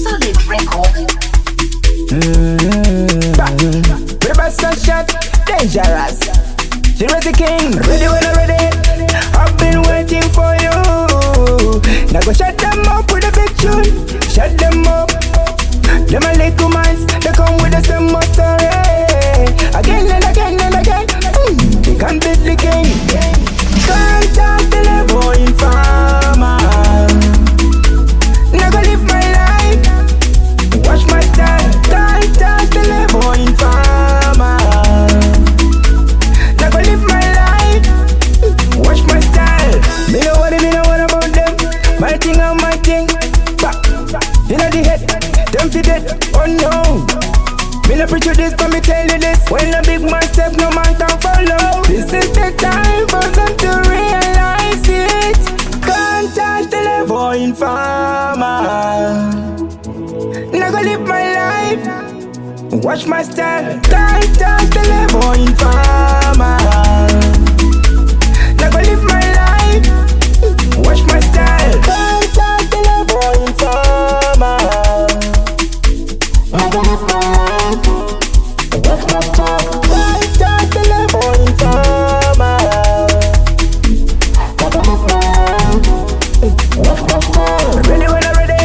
Solid record. Rubber shot, dangerous. She was the king, ready when I'm ready. I've been waiting for you. Now go shut them up with a big tune. Shut them up. Them a little minds, they come with the same story. Again and again and again. They can't beat the king. Can't touch the level in farmer. Now go live my life. Watch my style. Can't touch the level in farmer. Now go live my life. Watch my style. Me know what about them. My thing and my thing. You know the head, them fi dead, oh no. Me no preach you this, but me tell you this. When a big man step, no man can follow. This is the time for them to realize it. Can't touch the level in farmer. Now go live my life. Watch my style. Can't touch the level in farmer. Now go live my life. Watch my style. Can't touch the level in farmer. Now go live my life. Watch my style. Can't touch the level in farmer. Now go live my life. Watch my style. Ready when I'm ready.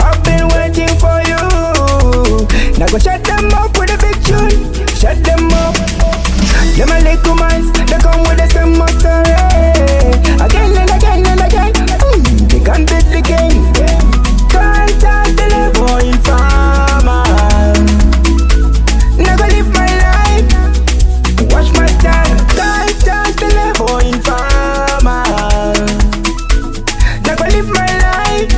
I've been waiting for you. Now go shut them up with a big tune. Shut them up. Them a little minds, they come with the same story. Again and again and again. They can't beat the king. Can't touch the level in farmer. Now go live my life. Watch my style. Can't touch the level in farmer. Now go live my life.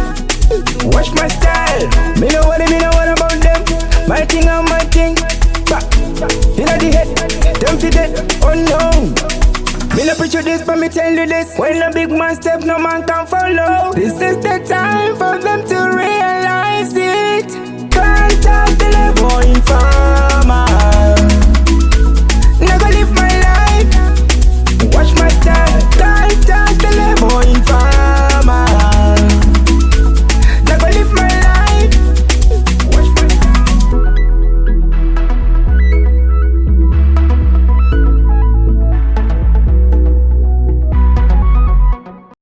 Watch my style. Me know what about them. My thing and my thing. You know the head, them fi dead, oh no. Me no preach you this, but me tell you this. When a big man step, no man can follow. This is the time for them to realize it. Can't touch the level in farm.